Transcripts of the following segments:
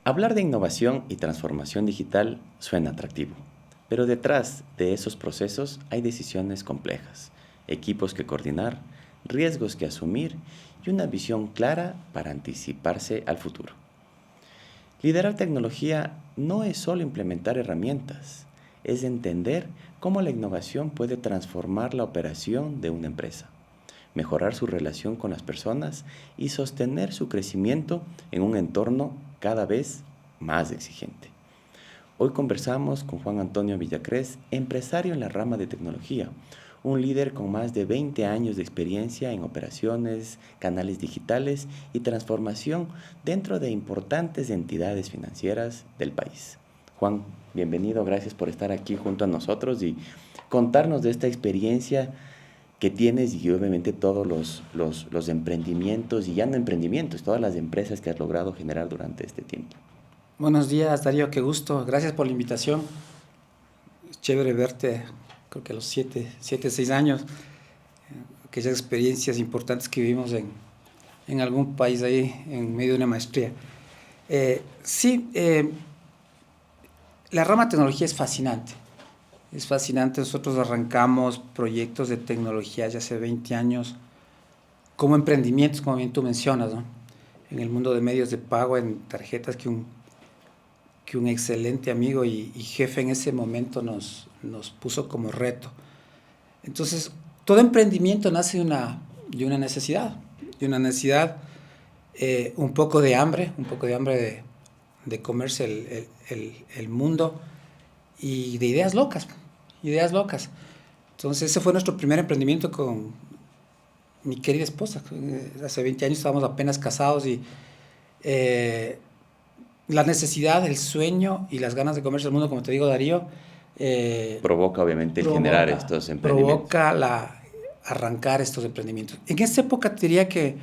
Hablar de innovación y transformación digital suena atractivo, pero detrás de esos procesos hay decisiones complejas, equipos que coordinar, riesgos que asumir y una visión clara para anticiparse al futuro. Liderar tecnología no es solo implementar herramientas, es entender cómo la innovación puede transformar la operación de una empresa, mejorar su relación con las personas y sostener su crecimiento en un entorno cada vez más exigente. Hoy conversamos con Juan Antonio Villacrés, empresario en la rama de tecnología, un líder con más de 20 años de experiencia en operaciones, canales digitales y transformación dentro de importantes entidades financieras del país. Juan, bienvenido, gracias por estar aquí junto a nosotros y contarnos de esta experiencia que tienes y obviamente todos los emprendimientos y ya no emprendimientos, todas las empresas que has logrado generar durante este tiempo. Buenos días, Darío, qué gusto. Gracias por la invitación. Es chévere verte, creo que a los 6 años, aquellas experiencias importantes que vivimos en algún país ahí, en medio de una maestría. La rama de tecnología es fascinante. Es fascinante. Nosotros arrancamos proyectos de tecnología ya hace 20 años como emprendimientos, como bien tú mencionas, ¿no? En el mundo de medios de pago, en tarjetas que un excelente amigo y jefe en ese momento nos puso como reto. Entonces, todo emprendimiento nace de una necesidad, un poco de hambre de comerse el mundo y de ideas locas. Entonces, ese fue nuestro primer emprendimiento con mi querida esposa. Hace 20 años estábamos apenas casados y la necesidad, el sueño y las ganas de comerse el mundo, como te digo, Darío, provoca obviamente generar estos emprendimientos. Arrancar estos emprendimientos. En esa época te diría que,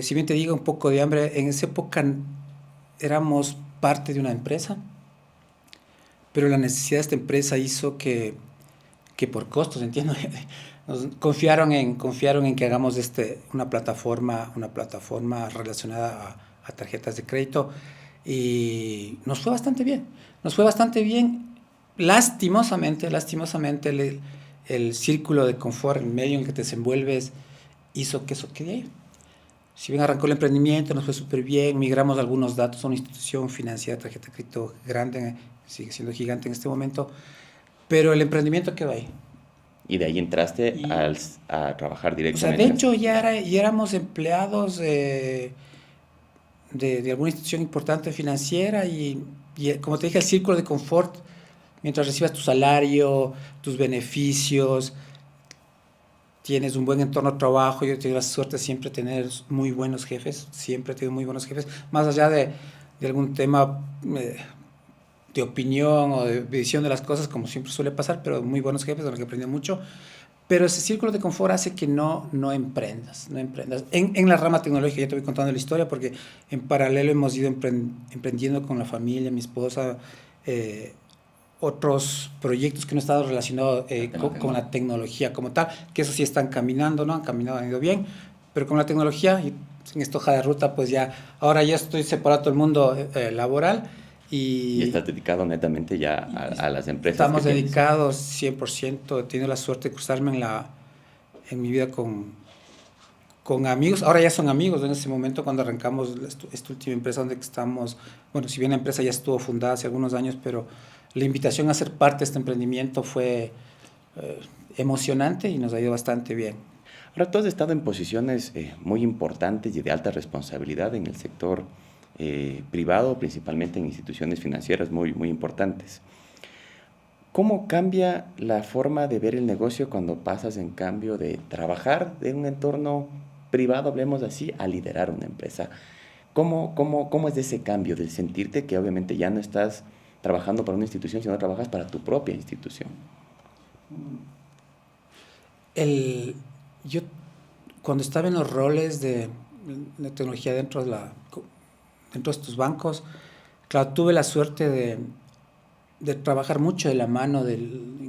si bien te digo un poco de hambre, en esa época éramos parte de una empresa, pero la necesidad de esta empresa hizo que por costos, entiendo, nos confiaron en que hagamos una plataforma relacionada a tarjetas de crédito. Y nos fue bastante bien. Lastimosamente el círculo de confort en medio en que te desenvuelves hizo que eso quede ahí. Si bien arrancó el emprendimiento, nos fue súper bien, migramos algunos datos a una institución financiera de tarjeta de crédito grande, sigue siendo gigante en este momento, pero el emprendimiento quedó ahí. Y de ahí entraste a trabajar directamente. O sea, de hecho ya éramos empleados de alguna institución importante financiera y como te dije, el círculo de confort, mientras recibas tu salario, tus beneficios, tienes un buen entorno de trabajo. Yo he tenido la suerte de siempre tener muy buenos jefes, más allá de algún tema de opinión o de visión de las cosas, como siempre suele pasar, pero muy buenos jefes de los que aprendí mucho. Pero ese círculo de confort hace que no emprendas. En la rama tecnológica, ya te voy contando la historia, porque en paralelo hemos ido emprendiendo con la familia, mi esposa, otros proyectos que no han estado relacionados con la tecnología como tal, que eso sí están caminando, ¿no? Han ido bien, pero con la tecnología, y en esta hoja de ruta, pues ahora ya estoy separado del mundo laboral. Y estás dedicado netamente ya a las empresas. Estamos dedicados 100%. He tenido la suerte de cruzarme en mi vida con amigos. Ahora ya son amigos. En ese momento, cuando arrancamos esta última empresa donde estamos, bueno, si bien la empresa ya estuvo fundada hace algunos años, pero la invitación a ser parte de este emprendimiento fue emocionante y nos ha ido bastante bien. Ahora, tú has estado en posiciones muy importantes y de alta responsabilidad en el sector privado, principalmente en instituciones financieras muy, muy importantes. ¿Cómo cambia la forma de ver el negocio cuando pasas, en cambio, de trabajar en un entorno privado, hablemos así, a liderar una empresa? ¿Cómo es ese cambio del sentirte que obviamente ya no estás trabajando para una institución, sino trabajas para tu propia institución? Yo, cuando estaba en los roles de tecnología dentro de estos bancos, claro, tuve la suerte de trabajar mucho de la mano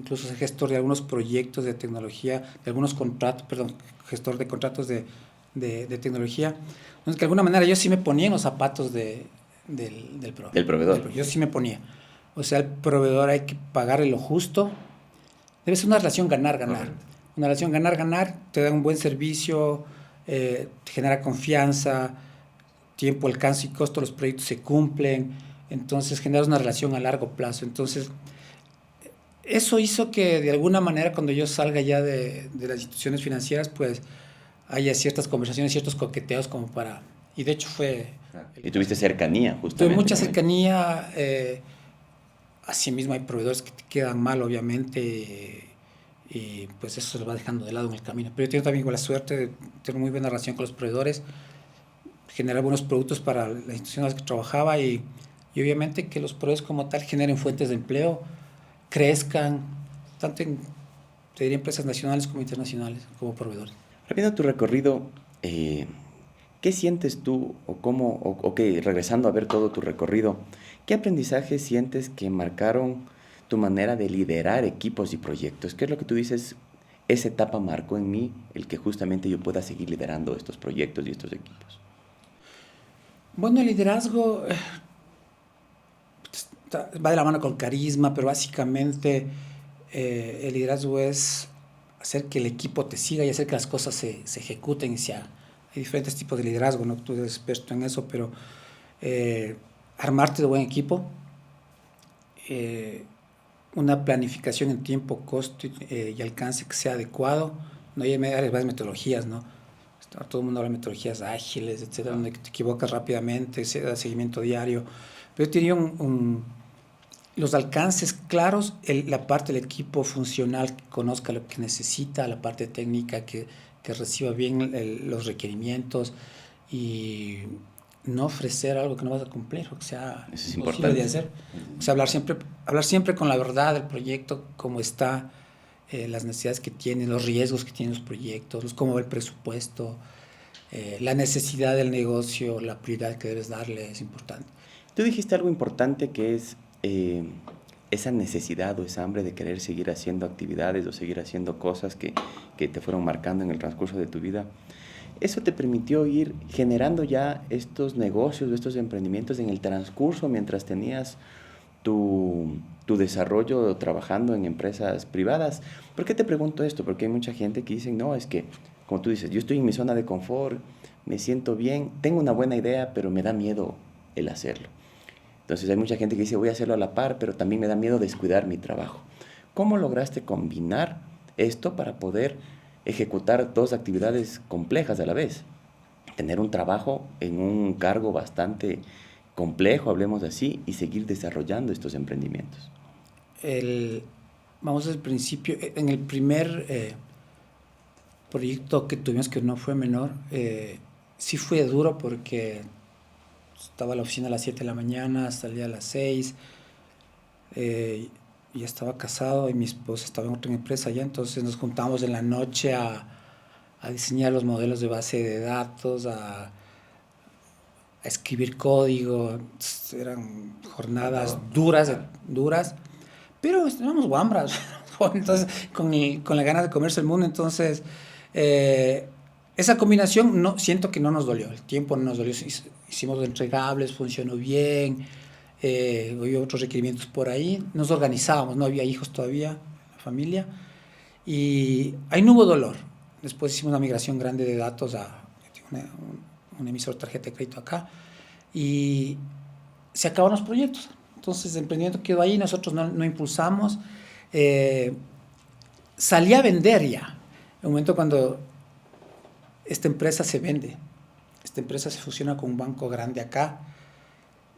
incluso ser gestor de algunos proyectos de tecnología, de algunos contratos, perdón, gestor de contratos de tecnología. Entonces, que de alguna manera yo sí me ponía en los zapatos del proveedor. yo sí me ponía. O sea, al proveedor hay que pagarle lo justo. Debe ser una relación ganar-ganar. Correcto. Una relación ganar-ganar, te da un buen servicio, te genera confianza, tiempo, alcance y costo, los proyectos se cumplen, entonces generas una relación a largo plazo. Entonces, eso hizo que de alguna manera cuando yo salga ya de las instituciones financieras, pues haya ciertas conversaciones, ciertos coqueteos como para... Y de hecho fue... Y tuviste cercanía, Tuve justamente. mucha cercanía, asimismo hay proveedores que te quedan mal, obviamente, y pues eso se lo va dejando de lado en el camino. Pero yo tengo también la suerte de tener muy buena relación con los proveedores, generar buenos productos para las instituciones en las que trabajaba y obviamente que los proveedores como tal generen fuentes de empleo, crezcan, tanto en, te diría, empresas nacionales como internacionales, como proveedores. Viendo tu recorrido, ¿qué sientes tú o cómo, o qué, regresando a ver todo tu recorrido, qué aprendizajes sientes que marcaron tu manera de liderar equipos y proyectos? ¿Qué es lo que tú dices? Esa etapa marcó en mí el que justamente yo pueda seguir liderando estos proyectos y estos equipos. Bueno, el liderazgo va de la mano con carisma, pero básicamente el liderazgo es hacer que el equipo te siga y hacer que las cosas se ejecuten y se hagan. Hay diferentes tipos de liderazgo, ¿no? Tú eres experto en eso, pero armarte de buen equipo, una planificación en tiempo, costo y alcance que sea adecuado. No hay varias metodologías, ¿no? Todo el mundo habla de metodologías ágiles, etcétera, donde te equivocas rápidamente, se da seguimiento diario. Pero yo tenía los alcances claros, la parte del equipo funcional que conozca lo que necesita, la parte técnica que reciba bien los requerimientos y no ofrecer algo que no vas a cumplir, o que sea Eso es imposible de importante. hacer. O sea, hablar siempre con la verdad del proyecto, cómo está, las necesidades que tiene, los riesgos que tienen los proyectos, cómo va el presupuesto, la necesidad del negocio, la prioridad que debes darle es importante. Tú dijiste algo importante que es esa necesidad o esa hambre de querer seguir haciendo actividades o seguir haciendo cosas que te fueron marcando en el transcurso de tu vida. Eso te permitió ir generando ya estos negocios, estos emprendimientos en el transcurso mientras tenías tu desarrollo trabajando en empresas privadas. ¿Por qué te pregunto esto? Porque hay mucha gente que dice, no, es que, como tú dices, yo estoy en mi zona de confort, me siento bien, tengo una buena idea, pero me da miedo el hacerlo. Entonces hay mucha gente que dice, voy a hacerlo a la par, pero también me da miedo descuidar mi trabajo. ¿Cómo lograste combinar esto para poder ejecutar dos actividades complejas a la vez? Tener un trabajo en un cargo bastante complejo, hablemos así, y seguir desarrollando estos emprendimientos. Vamos al principio, en el primer proyecto que tuvimos, que no fue menor, sí fue duro porque estaba a la oficina a las 7 de la mañana, salía a las 6, ya estaba casado y mi esposa estaba en otra empresa ya, entonces nos juntábamos en la noche a diseñar los modelos de base de datos, a escribir código. Eran jornadas duras, pero éramos guambras, entonces con la ganas de comerse el mundo. Entonces esa combinación siento que no nos dolió, el tiempo no nos dolió, hicimos los entregables, funcionó bien, había otros requerimientos por ahí, nos organizábamos, no había hijos todavía, familia, y ahí no hubo dolor. Después hicimos una migración grande de datos a un emisor de tarjeta de crédito acá y se acabaron los proyectos. Entonces el emprendimiento quedó ahí, nosotros no impulsamos. Salí a vender ya. En el momento cuando esta empresa se vende, esta empresa se fusiona con un banco grande acá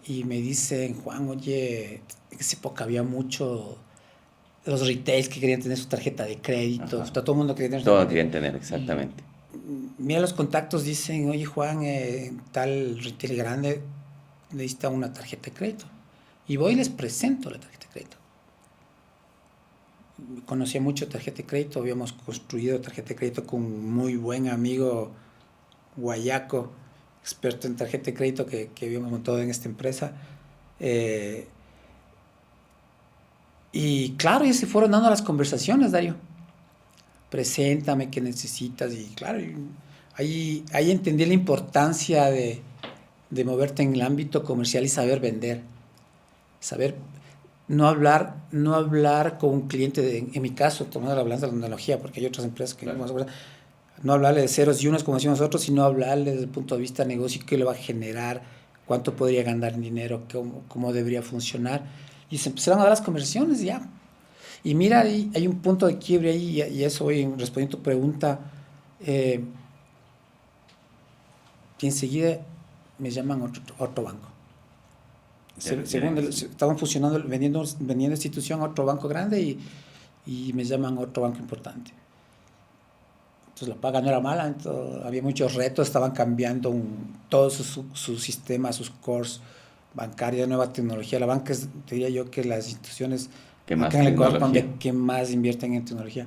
y me dicen, Juan, oye, en esa época había mucho los retails que querían tener su tarjeta de crédito, todo el mundo quería tener su Todos tarjeta querían tener, exactamente. Mira, los contactos dicen, oye Juan, tal retail grande necesita una tarjeta de crédito. Y voy y les presento la tarjeta de crédito. Conocía mucho tarjeta de crédito, habíamos construido tarjeta de crédito con un muy buen amigo guayaco, experto en tarjeta de crédito que habíamos montado en esta empresa. Y claro, ya se fueron dando las conversaciones, Darío. Preséntame qué necesitas. Y claro, ahí entendí la importancia de moverte en el ámbito comercial y saber vender. Saber no hablar con un cliente, en mi caso, tomando la balanza de la tecnología, porque hay otras empresas que no hablarle de ceros y unos como decimos nosotros, sino hablarle desde el punto de vista de negocio, qué le va a generar, cuánto podría ganar en dinero, cómo debería funcionar. Y se empezaron a dar las conversaciones ya. Y mira, hay un punto de quiebre ahí, y eso voy respondiendo a tu pregunta. Y enseguida me llaman otro banco. Estaban fusionando, vendiendo institución a otro banco grande y me llaman a otro banco importante. Entonces la paga no era mala, entonces, había muchos retos, estaban cambiando todo su sistema, sus cores bancarios, nueva tecnología. La banca diría yo que las instituciones ¿Qué más acá en el Ecuador tecnología? donde que más invierten en tecnología.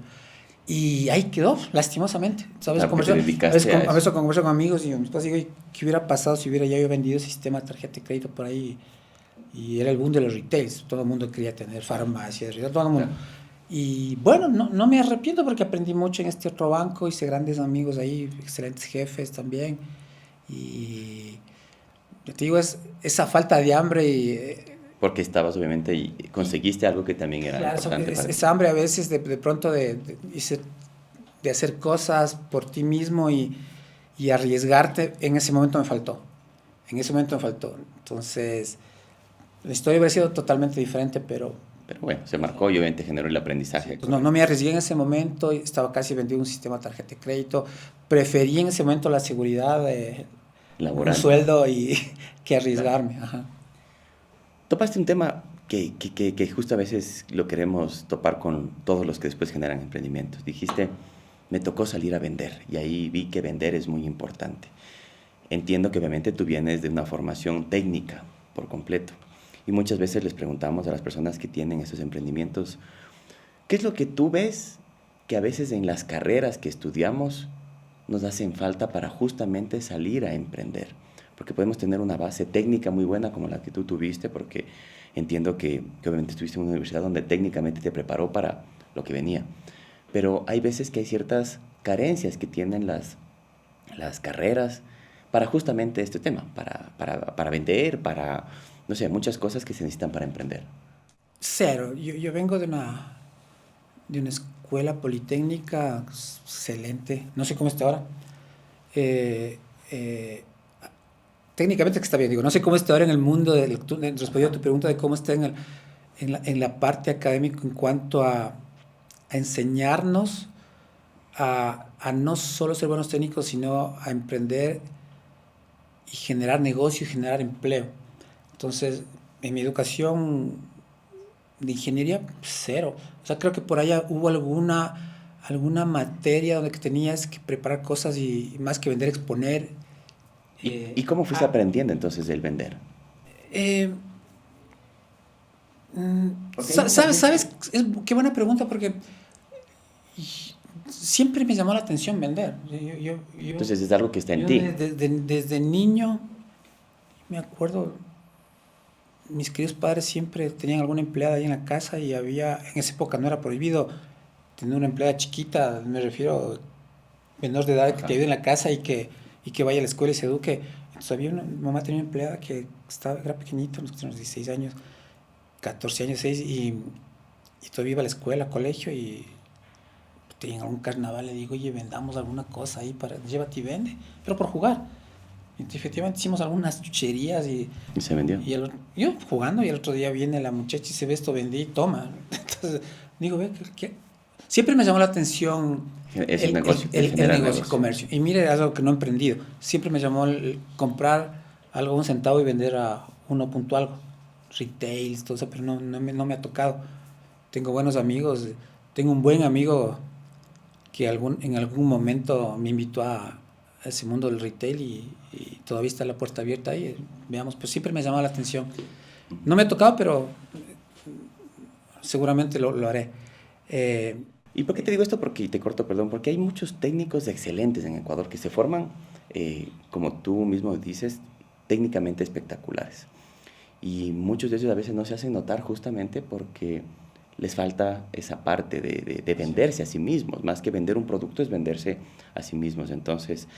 Y ahí quedó, lastimosamente. ¿Sabes? Claro, que te dedicaste a A veces eso. converso con amigos y mi esposa digo, ¿qué hubiera pasado si hubiera ya yo vendido ese sistema de tarjeta de crédito por ahí? Y era el boom de los retails, todo el mundo quería tener farmacias, todo el mundo. Claro. Y bueno, no me arrepiento porque aprendí mucho en este otro banco, hice grandes amigos ahí, excelentes jefes también. Y yo te digo, es esa falta de hambre Porque estabas obviamente y conseguiste algo que también era claro, importante para ti. esa hambre a veces de pronto de hacer cosas por ti mismo y arriesgarte, en ese momento me faltó. En ese momento me faltó. Entonces, la historia hubiera sido totalmente diferente, pero Pero bueno, se marcó y obviamente generó el aprendizaje. pues no me arriesgué en ese momento, estaba casi vendiendo un sistema de tarjeta de crédito, preferí en ese momento la seguridad de un Laboral. sueldo y que Claro. arriesgarme. Ajá. Topaste un tema que justo a veces lo queremos topar con todos los que después generan emprendimientos. Dijiste, me tocó salir a vender y ahí vi que vender es muy importante. Entiendo que obviamente tú vienes de una formación técnica por completo y muchas veces les preguntamos a las personas que tienen esos emprendimientos, ¿qué es lo que tú ves que a veces en las carreras que estudiamos nos hacen falta para justamente salir a emprender? Porque podemos tener una base técnica muy buena como la que tú tuviste, porque entiendo que obviamente estuviste en una universidad donde técnicamente te preparó para lo que venía. Pero hay veces que hay ciertas carencias que tienen las carreras para justamente este tema, para vender, para, no sé, muchas cosas que se necesitan para emprender. Cero. Yo vengo de una escuela politécnica excelente. No sé cómo está ahora. Eh, eh, técnicamente que está bien, digo, no sé cómo está ahora en el mundo, respondiendo a tu pregunta de cómo está en la parte académica en cuanto a enseñarnos a no solo ser buenos técnicos, sino a emprender y generar negocio y generar empleo. Entonces, en mi educación de ingeniería, cero. O sea, creo que por allá hubo alguna materia donde que tenías que preparar cosas y más que vender, exponer. ¿Y cómo fuiste aprendiendo entonces del vender? Eh, Porque hay mucha ¿Sabes? gente. Qué buena pregunta porque siempre me llamó la atención vender. Entonces es algo que está en Yo ti. desde niño, me acuerdo, mis queridos padres siempre tenían alguna empleada ahí en la casa y había, en esa época no era prohibido tener una empleada chiquita, me refiero menor de edad que Ajá. te ayude en la casa y que vaya a la escuela y se eduque. Entonces mi mamá tenía una empleada que era pequeñita, unos 16 años, 14 años, 6, y todavía iba a la escuela, al colegio, y en algún carnaval le digo, oye, vendamos alguna cosa ahí llévate y vende, pero por jugar. Y efectivamente hicimos algunas chucherías Y se vendió. yo jugando, y el otro día viene la muchacha y se ve esto, vendí y toma. Entonces digo, ve, siempre me llamó la atención Es un negocio, el genera negocio, el comercio. Y mire, es algo que no he emprendido. Siempre me llamó el comprar algo a un centavo y vender a uno punto algo. Retails, todo eso, pero no me ha tocado. Tengo buenos amigos. Tengo un buen amigo que en algún momento me invitó a ese mundo del retail y todavía está la puerta abierta ahí. Veamos, pues siempre me llamaba la atención. No me ha tocado, pero seguramente lo haré. ¿Y por qué te digo esto? Porque te corto, perdón, porque hay muchos técnicos excelentes en Ecuador que se forman, como tú mismo dices, técnicamente espectaculares. Y muchos de ellos a veces no se hacen notar justamente porque les falta esa parte de venderse a sí mismos. Más que vender un producto es venderse a sí mismos. Entonces,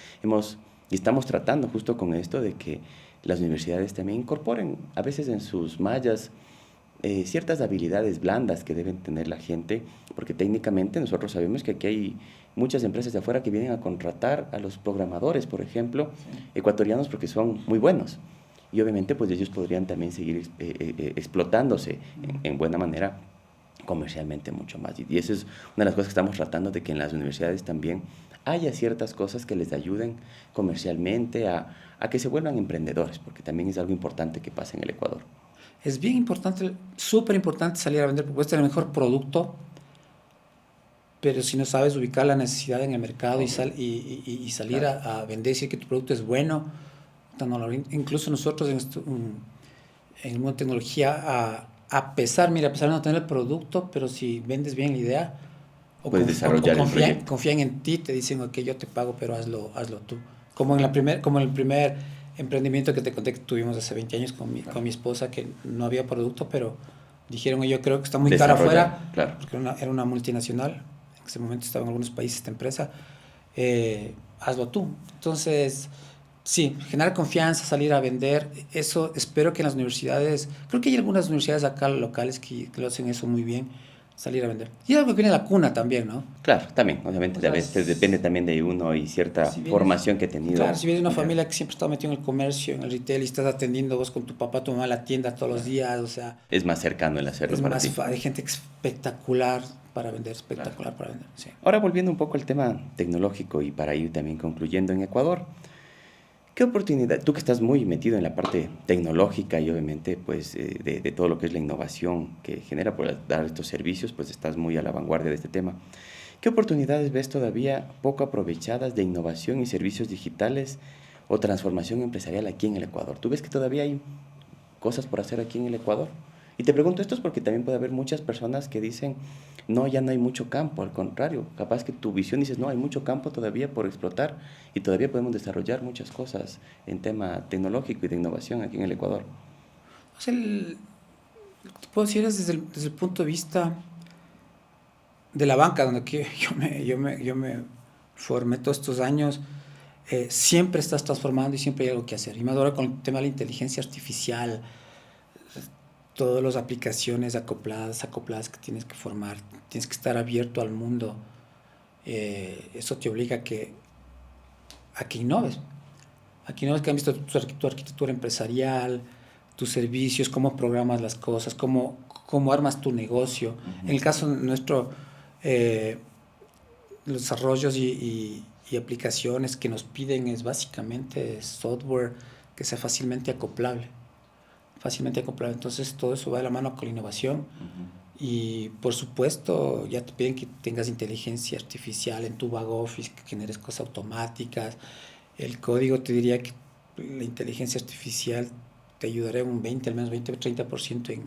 estamos tratando justo con esto de que las universidades también incorporen a veces en sus mallas ciertas habilidades blandas que deben tener la gente, porque técnicamente nosotros sabemos que aquí hay muchas empresas de afuera que vienen a contratar a los programadores, por ejemplo, ecuatorianos, porque son muy buenos. Y obviamente pues ellos podrían también seguir explotándose en buena manera comercialmente mucho más. Y eso es una de las cosas que estamos tratando, de que en las universidades también haya ciertas cosas que les ayuden comercialmente a que se vuelvan emprendedores, porque también es algo importante que pasa en el Ecuador. Es bien importante, súper importante salir a vender, porque puedes tener el mejor producto, pero si no sabes ubicar la necesidad en el mercado y salir Claro. a vender, decir que tu producto es bueno, incluso nosotros en el mundo de tecnología, a pesar de no tener el producto, pero si vendes bien la idea, Puedes desarrollar el proyecto. confían en ti, te dicen, ok, yo te pago, pero hazlo tú. Como en el primer emprendimiento que te conté que tuvimos hace 20 años con mi esposa, que no había producto, pero dijeron, yo creo que está muy cara afuera, Claro. porque era una multinacional, en ese momento estaba en algunos países esta empresa, hazlo tú. Entonces, sí, generar confianza, salir a vender, eso espero que en las universidades, creo que hay algunas universidades acá locales que lo hacen eso muy bien, salir a vender. Y algo que viene de la cuna también, ¿no? Claro, también, obviamente, a veces depende también de uno y cierta formación que ha tenido. Claro, si vienes de una familia que siempre está metido en el comercio, en el retail, y estás atendiendo vos con tu papá, tu mamá a la tienda todos los días, o sea... Es más cercano el hacerlo para ti. Hay gente espectacular para vender, para vender, sí. Ahora, volviendo un poco al tema tecnológico y para ir también concluyendo en Ecuador, ¿qué oportunidad, tú que estás muy metido en la parte tecnológica y obviamente pues de todo lo que es la innovación que genera por dar estos servicios, pues estás muy a la vanguardia de este tema? ¿Qué oportunidades ves todavía poco aprovechadas de innovación y servicios digitales o transformación empresarial aquí en el Ecuador? ¿Tú ves que todavía hay cosas por hacer aquí en el Ecuador? Y te pregunto esto porque también puede haber muchas personas que dicen, no, ya no hay mucho campo, al contrario, capaz que tu visión dices, no, hay mucho campo todavía por explotar y todavía podemos desarrollar muchas cosas en tema tecnológico y de innovación aquí en el Ecuador. O sea, lo que te puedo decir es desde el punto de vista de la banca, donde yo me formé todos estos años, siempre estás transformando y siempre hay algo que hacer. Y más ahora con el tema de la inteligencia artificial, todas las aplicaciones acopladas que tienes que formar, tienes que estar abierto al mundo. Eso te obliga a que innoves. Que han visto tu arquitectura empresarial, tus servicios, cómo programas las cosas, cómo armas tu negocio. En el caso nuestro, los desarrollos y aplicaciones que nos piden es básicamente software que sea fácilmente acoplable. Entonces todo eso va de la mano con la innovación. Y por supuesto ya te piden que tengas inteligencia artificial en tu back office, que generes cosas automáticas. El código, te diría que la inteligencia artificial te ayudará un 20, al menos 20-30%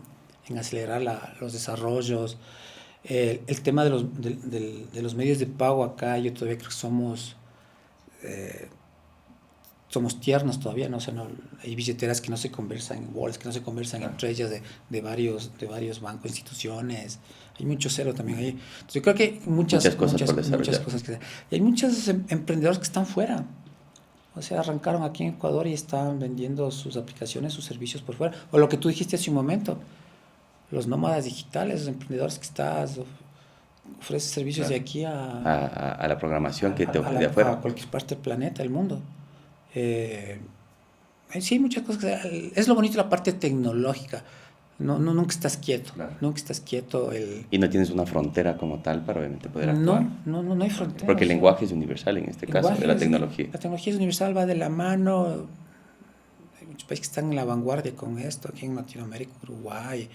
en acelerar los desarrollos. El tema de los medios de pago acá, yo todavía creo que somos tiernos todavía, ¿no? O sea, hay billeteras que no se conversan, wallets que no se conversan entre ellas de varios bancos, instituciones. Hay mucho cero también ahí. Entonces, yo creo que hay muchas cosas que... Y hay muchos emprendedores que están fuera. O sea, arrancaron aquí en Ecuador y están vendiendo sus aplicaciones, sus servicios por fuera. O lo que tú dijiste hace un momento, los nómadas digitales, los emprendedores que ofreces servicios de aquí a la programación que te ofrece de afuera. A cualquier parte del planeta, del mundo. Sí, hay muchas cosas es lo bonito de la parte tecnológica. Nunca estás quieto. Claro. Nunca estás quieto. Y no tienes una frontera como tal para obviamente poder actuar. No hay frontera. Porque el lenguaje es universal en este caso, de la tecnología. La tecnología es universal, va de la mano. Hay muchos países que están en la vanguardia con esto. Aquí en Latinoamérica, Uruguay.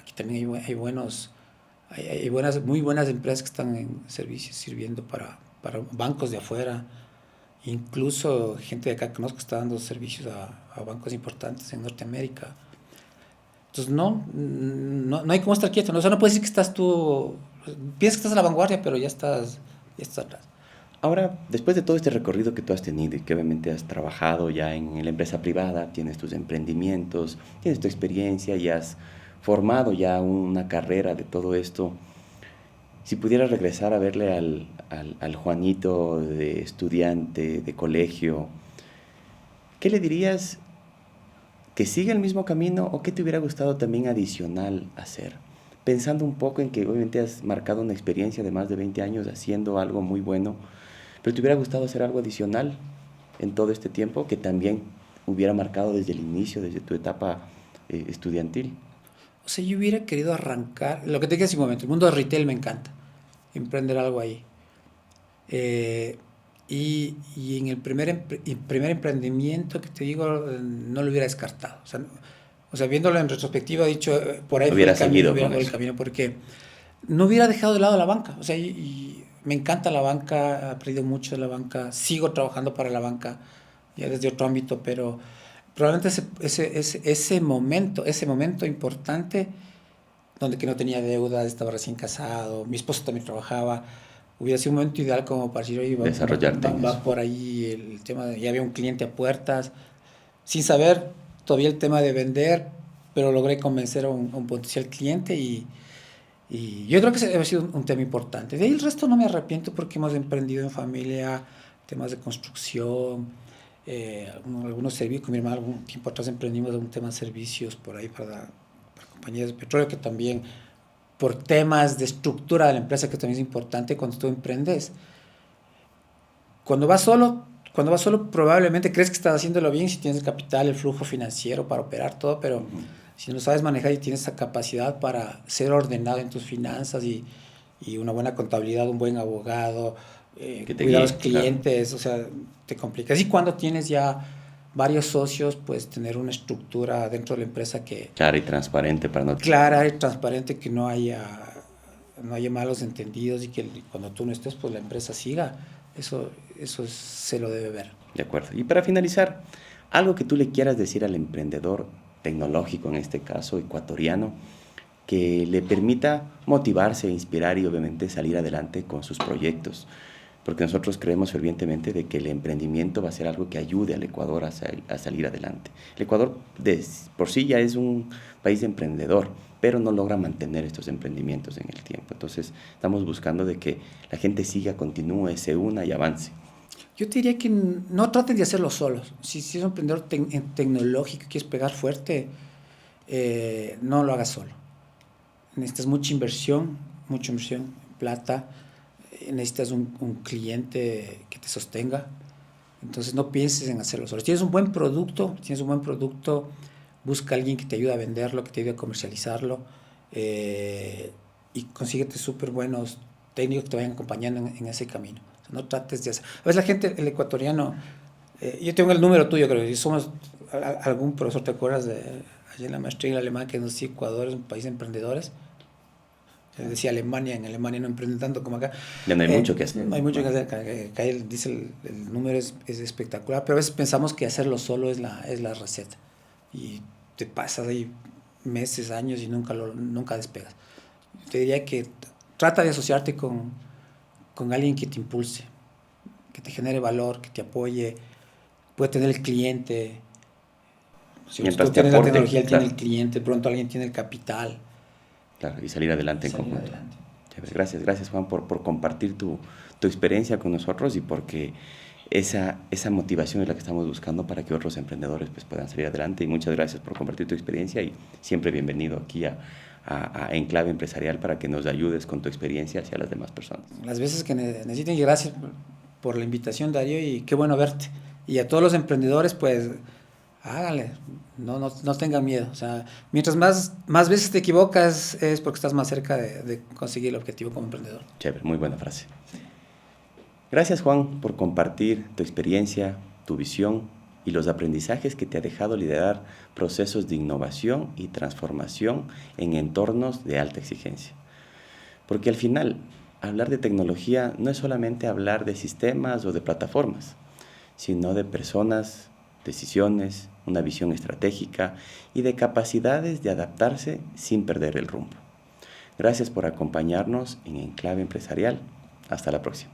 Aquí también hay muy buenas empresas que están en servicios sirviendo para bancos de afuera. Incluso gente de acá que conozco está dando servicios a bancos importantes en Norteamérica. Entonces no hay cómo estar quieto, ¿no? O sea, no puedes decir que piensas que estás a la vanguardia, pero ya estás atrás. Ahora, después de todo este recorrido que tú has tenido y que obviamente has trabajado ya en la empresa privada, tienes tus emprendimientos, tienes tu experiencia y has formado ya una carrera de todo esto, si pudieras regresar a verle al Juanito de estudiante, de colegio, ¿qué le dirías? ¿Que siga el mismo camino o qué te hubiera gustado también adicional hacer? Pensando un poco en que obviamente has marcado una experiencia de más de 20 años haciendo algo muy bueno, pero te hubiera gustado hacer algo adicional en todo este tiempo que también hubiera marcado desde el inicio, desde tu etapa estudiantil. O sea, yo hubiera querido arrancar, lo que te dije hace un momento, el mundo de retail me encanta, emprender algo ahí. Y en el primer emprendimiento que te digo, no lo hubiera descartado. O sea, viéndolo en retrospectiva, he dicho, por ahí Hubiera fue el camino, seguido hubiera con fue el eso. camino, porque no hubiera dejado de lado la banca. O sea, y me encanta la banca, he aprendido mucho de la banca, sigo trabajando para la banca, ya desde otro ámbito, pero probablemente ese momento importante, donde que no tenía deudas, estaba recién casado, mi esposo también trabajaba, hubiera sido un momento ideal como para decir, oye, Desarrollarte en eso. va por ahí el tema de, ya había un cliente a puertas, sin saber todavía el tema de vender, pero logré convencer a un potencial cliente y yo creo que ese ha sido un tema importante. De ahí el resto no me arrepiento porque hemos emprendido en familia, temas de construcción, algunos servicios, con mi hermano algún tiempo atrás emprendimos un tema de servicios por ahí para compañías de petróleo, que también por temas de estructura de la empresa, que también es importante cuando tú emprendes. Cuando cuando vas solo probablemente crees que estás haciéndolo bien si tienes el capital, el flujo financiero para operar todo, pero si no sabes manejar y tienes esa capacidad para ser ordenado en tus finanzas y una buena contabilidad, un buen abogado, Que te cuidar a los guíe, claro. clientes, o sea, te complicas. Y cuando tienes ya varios socios, pues tener una estructura dentro de la empresa que Clara y transparente para no... clara y transparente, que no haya malos entendidos y que cuando tú no estés, pues la empresa siga. Se lo debe ver. De acuerdo. Y para finalizar, algo que tú le quieras decir al emprendedor tecnológico, en este caso ecuatoriano, que le permita motivarse, inspirar y obviamente salir adelante con sus proyectos. Porque nosotros creemos fervientemente de que el emprendimiento va a ser algo que ayude al Ecuador a salir adelante. El Ecuador por sí ya es un país emprendedor, pero no logra mantener estos emprendimientos en el tiempo. Entonces estamos buscando de que la gente siga, continúe, se una y avance. Yo te diría que no traten de hacerlo solos. Si es un emprendedor tecnológico y quieres pegar fuerte, no lo hagas solo. Necesitas mucha inversión, plata, necesitas un cliente que te sostenga. Entonces no pienses en hacerlo solo. Si tienes un buen producto, busca a alguien que te ayude a venderlo, que te ayude a comercializarlo, y consíguete súper buenos técnicos que te vayan acompañando en ese camino. O sea, no trates de hacer. A veces la gente, el ecuatoriano, yo tengo el número tuyo, creo que somos algún profesor, ¿te acuerdas de allá en la maestría en Alemania que nos decía Ecuador es un país de emprendedores? Decía Alemania, en Alemania no emprenden tanto como acá. Ya no hay mucho que hacer. No hay mucho que hacer. Acá dice el número es espectacular, pero a veces pensamos que hacerlo solo es la receta. Y te pasas ahí meses, años y nunca despegas. Te diría que trata de asociarte con alguien que te impulse, que te genere valor, que te apoye. Puede tener el cliente. Si Mientras tú te tienes la aporte, tecnología, él claro. tiene el cliente, pronto alguien tiene el capital. Claro, y salir adelante en conjunto. Gracias Juan por compartir tu experiencia con nosotros y porque esa motivación es la que estamos buscando para que otros emprendedores pues, puedan salir adelante. Y muchas gracias por compartir tu experiencia y siempre bienvenido aquí a Enclave Empresarial para que nos ayudes con tu experiencia hacia las demás personas. Las veces que necesiten, y gracias por la invitación, Darío, y qué bueno verte. Y a todos los emprendedores, pues hágale, no tengan miedo. O sea, mientras más veces te equivocas es porque estás más cerca de conseguir el objetivo como emprendedor. Chévere, muy buena frase. Gracias Juan por compartir tu experiencia, tu visión y los aprendizajes que te ha dejado liderar procesos de innovación y transformación en entornos de alta exigencia. Porque al final, hablar de tecnología no es solamente hablar de sistemas o de plataformas, sino de personas, decisiones, una visión estratégica y de capacidades de adaptarse sin perder el rumbo. Gracias por acompañarnos en Enclave Empresarial. Hasta la próxima.